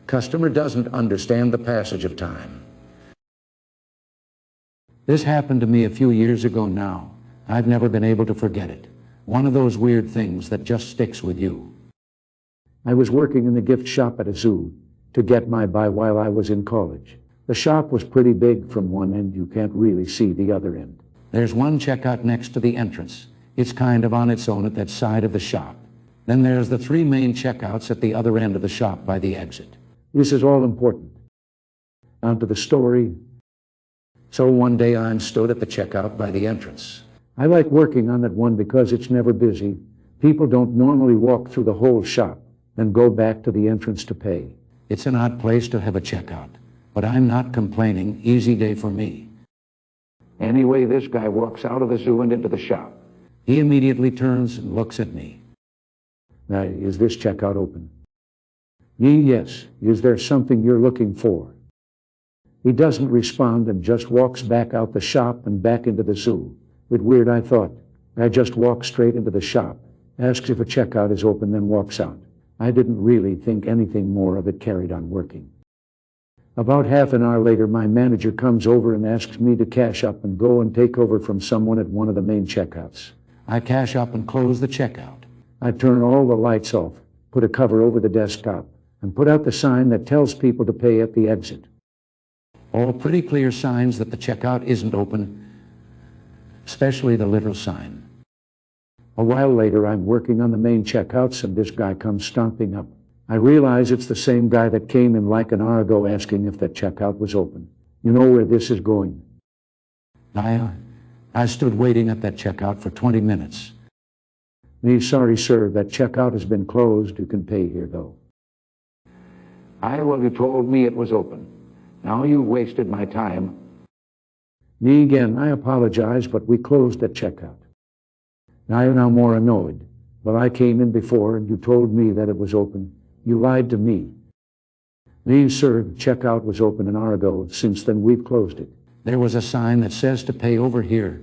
Customer doesn't understand the passage of time. This happened to me a few years ago now. I've never been able to forget it. One of those weird things that just sticks with you. I was working in the gift shop at a zoo to get my by while I was in college. The shop was pretty big. From one end you can't really see the other end. There's one checkout next to the entrance. It's kind of on its own at that side of the shop. Then there's the three main checkouts at the other end of the shop by the exit. This is all important. On to the story. So one day I stood at the checkout by the entrance. I like working on that one because it's never busy. People don't normally walk through the whole shop, then go back to the entrance to pay. It's an odd place to have a checkout, but I'm not complaining. Easy day for me. Anyway, this guy walks out of the zoo and into the shop. He immediately turns and looks at me. Now, is this checkout open? Yes. Is there something you're looking for? He doesn't respond and just walks back out the shop and back into the zoo. Bit weird, I thought. I just walk straight into the shop, asks if a checkout is open, then walks out. I didn't really think anything more of it, carried on working. About half an hour later, my manager comes over and asks me to cash up and go and take over from someone at one of the main checkouts. I cash up and close the checkout. I turn all the lights off, put a cover over the desktop, and put out the sign that tells people to pay at the exit. All pretty clear signs that the checkout isn't open, especially the literal sign. A while later, I'm working on the main checkouts and this guy comes stomping up. I realize it's the same guy that came in like an hour ago asking if that checkout was open. You know where this is going. I stood waiting at that checkout for 20 minutes. Sorry, sir, that checkout has been closed. You can pay here, though. Well, you told me it was open. Now you wasted my time. Me again, I apologize, but we closed at checkout. Now you're now more annoyed. Well, I came in before and you told me that it was open. You lied to me. Sir, the checkout was open an hour ago. Since then, we've closed it. There was a sign that says to pay over here.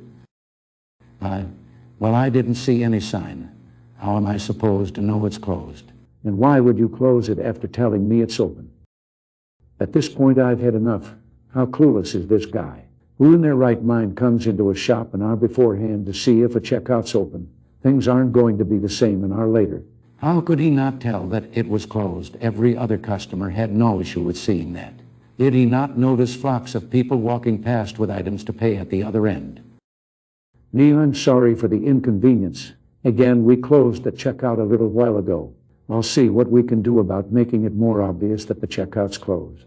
Well, I didn't see any sign. How am I supposed to know it's closed? And why would you close it after telling me it's open? At this point, I've had enough. How clueless is this guy? Who in their right mind comes into a shop an hour beforehand to see if a checkout's open? Things aren't going to be the same an hour later. How could he not tell that it was closed? Every other customer had no issue with seeing that. Did he not notice flocks of people walking past with items to pay at the other end? I'm sorry for the inconvenience. Again, we closed the checkout a little while ago. I'll see what we can do about making it more obvious that the checkout's closed.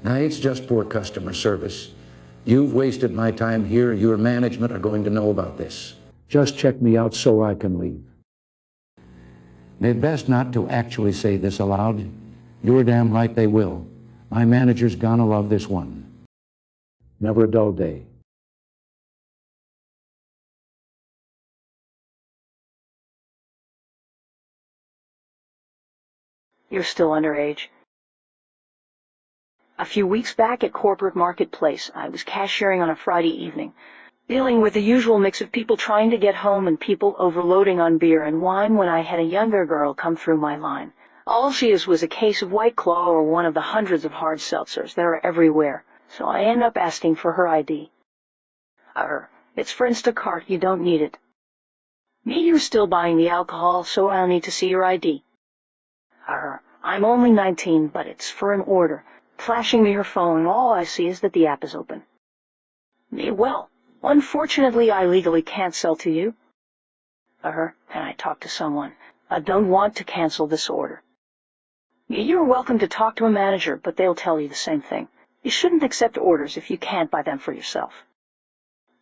Now, it's just poor customer service. You've wasted my time here. Your management are going to know about this. Just check me out so I can leave. They'd best not to actually say this aloud. You're damn right they will. My manager's gonna love this one. Never a dull day. You're still underage. A few weeks back at Corporate Marketplace, I was cashiering on a Friday evening, dealing with the usual mix of people trying to get home and people overloading on beer and wine when I had a younger girl come through my line. All she is was a case of White Claw or one of the hundreds of hard seltzers that are everywhere, so I end up asking for her ID. It's for Instacart, you don't need it. Me, you're still buying the alcohol, so I'll need to see your ID. I'm only 19, but it's for an order. Flashing me her phone, and all I see is that the app is open. Me, well, unfortunately, I legally can't sell to you. Can I talk to someone? I don't want to cancel this order. You're welcome to talk to a manager, but they'll tell you the same thing. You shouldn't accept orders if you can't buy them for yourself.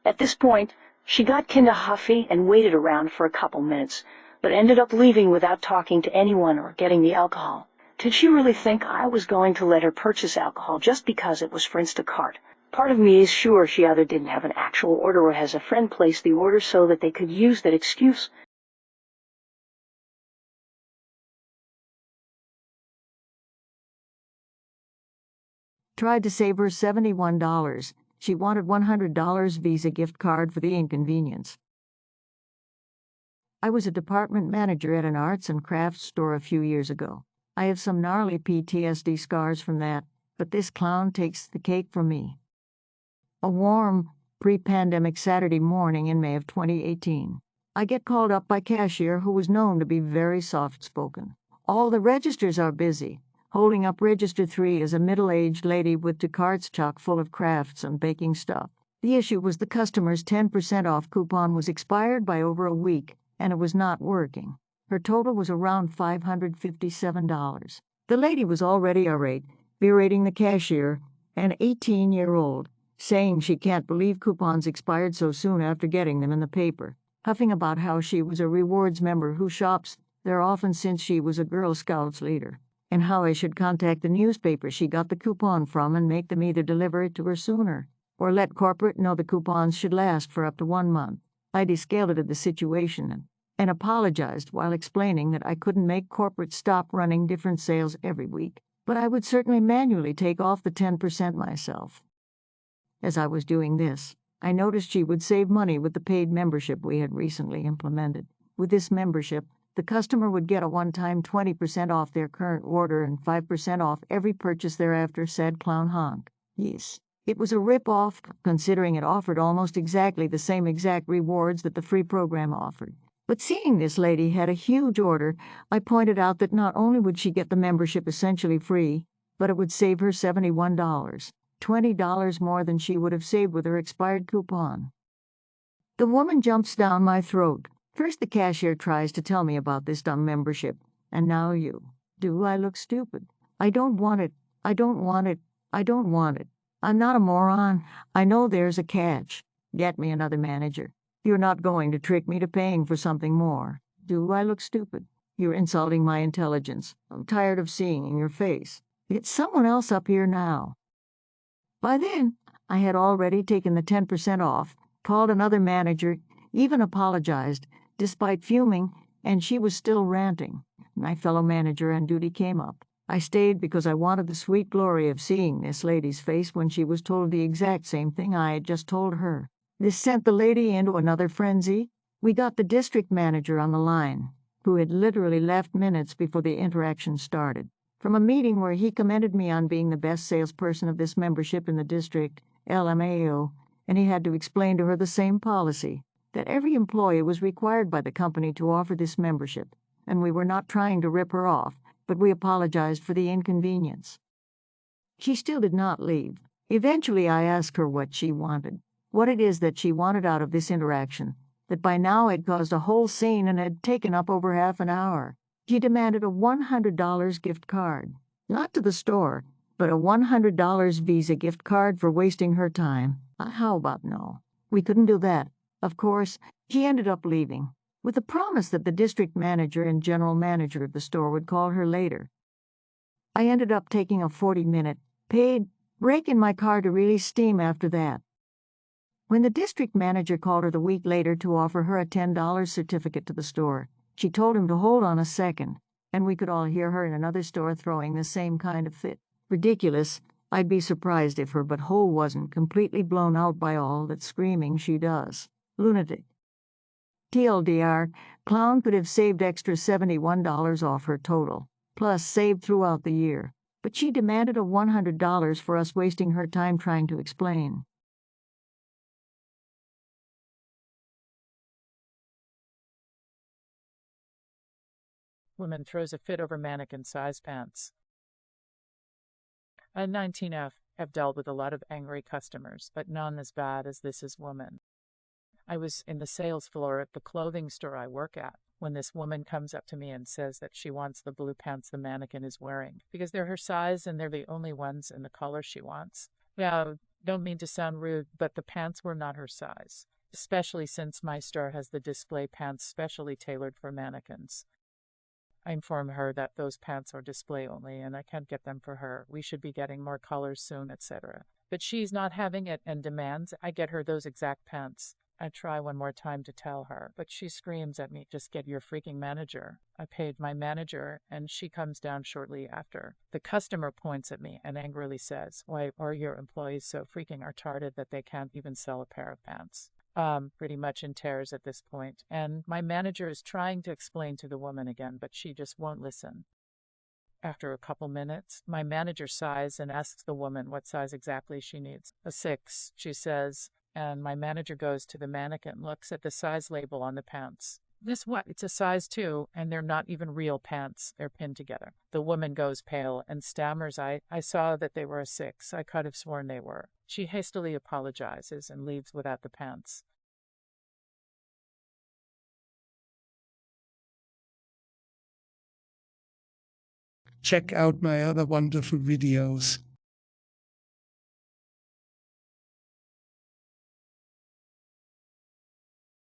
At this point, she got kinda huffy and waited around for a couple minutes, but ended up leaving without talking to anyone or getting the alcohol. Did she really think I was going to let her purchase alcohol just because it was for Instacart? Part of me is sure she either didn't have an actual order or has a friend place the order so that they could use that excuse. Tried to save her $71. She wanted $100 Visa gift card for the inconvenience. I was a department manager at an arts and crafts store a few years ago. I have some gnarly PTSD scars from that, but this clown takes the cake for me. A warm, pre-pandemic Saturday morning in May of 2018. I get called up by cashier who was known to be very soft-spoken. All the registers are busy. Holding up register 3 is a middle-aged lady with 2 carts chock full of crafts and baking stuff. The issue was the customer's 10% off coupon was expired by over a week, and it was not working. Her total was around $557. The lady was already irate, berating the cashier, an 18-year-old, saying she can't believe coupons expired so soon after getting them in the paper, huffing about how she was a rewards member who shops there often since she was a Girl Scouts leader, and how I should contact the newspaper she got the coupon from and make them either deliver it to her sooner or let corporate know the coupons should last for up to 1 month. I descalated the situation and apologized while explaining that I couldn't make corporate stop running different sales every week, but I would certainly manually take off the 10% myself. As I was doing this, I noticed she would save money with the paid membership we had recently implemented. With this membership, the customer would get a one-time 20% off their current order and 5% off every purchase thereafter, said Clown Honk. Yes, it was a rip-off, considering it offered almost exactly the same exact rewards that the free program offered. But seeing this lady had a huge order, I pointed out that not only would she get the membership essentially free, but it would save her $71, $20 more than she would have saved with her expired coupon. The woman jumps down my throat. First the cashier tries to tell me about this dumb membership, and now you. Do I look stupid? I don't want it. I don't want it. I don't want it. I'm not a moron. I know there's a catch. Get me another manager. You're not going to trick me to paying for something more. Do I look stupid? You're insulting my intelligence. I'm tired of seeing in your face. It's someone else up here now. By then, I had already taken the 10% off, called another manager, even apologized, despite fuming, and she was still ranting. My fellow manager on duty came up. I stayed because I wanted the sweet glory of seeing this lady's face when she was told the exact same thing I had just told her. This sent the lady into another frenzy. We got the district manager on the line, who had literally left minutes before the interaction started, from a meeting where he commended me on being the best salesperson of this membership in the district, LMAO, and he had to explain to her the same policy, that every employee was required by the company to offer this membership, and we were not trying to rip her off, but we apologized for the inconvenience. She still did not leave. Eventually I asked her what she wanted, what it is that she wanted out of this interaction, that by now had caused a whole scene and had taken up over half an hour. She demanded a $100 gift card, not to the store, but a $100 Visa gift card for wasting her time. How about no? We couldn't do that. Of course, she ended up leaving, with the promise that the district manager and general manager of the store would call her later. I ended up taking a 40-minute, paid break in my car to release steam after that. When the district manager called her the week later to offer her a $10 certificate to the store, she told him to hold on a second, and we could all hear her in another store throwing the same kind of fit. Ridiculous. I'd be surprised if her butthole wasn't completely blown out by all that screaming she does. Lunatic. TLDR, Clown could have saved extra $71 off her total, plus saved throughout the year, but she demanded a $100 for us wasting her time trying to explain. Woman throws a fit over mannequin-sized pants. At 19F, I've dealt with a lot of angry customers, but none as bad as this is woman. I was in the sales floor at the clothing store I work at when this woman comes up to me and says that she wants the blue pants the mannequin is wearing because they're her size and they're the only ones in the color she wants. Now, don't mean to sound rude, but the pants were not her size, especially since my store has the display pants specially tailored for mannequins. I inform her that those pants are display only and I can't get them for her. We should be getting more colors soon, etc. But she's not having it and demands I get her those exact pants. I try one more time to tell her, but she screams at me, just get your freaking manager. I paid my manager, and she comes down shortly after. The customer points at me and angrily says, why are your employees so freaking retarded that they can't even sell a pair of pants? Pretty much in tears at this point, and my manager is trying to explain to the woman again, but she just won't listen. After a couple minutes, my manager sighs and asks the woman what size exactly she needs. A 6, she says, and my manager goes to the mannequin and looks at the size label on the pants. Guess what? It's a size 2, and they're not even real pants. They're pinned together. The woman goes pale and stammers, I saw that they were a 6. I could have sworn they were. She hastily apologizes and leaves without the pants. Check out my other wonderful videos.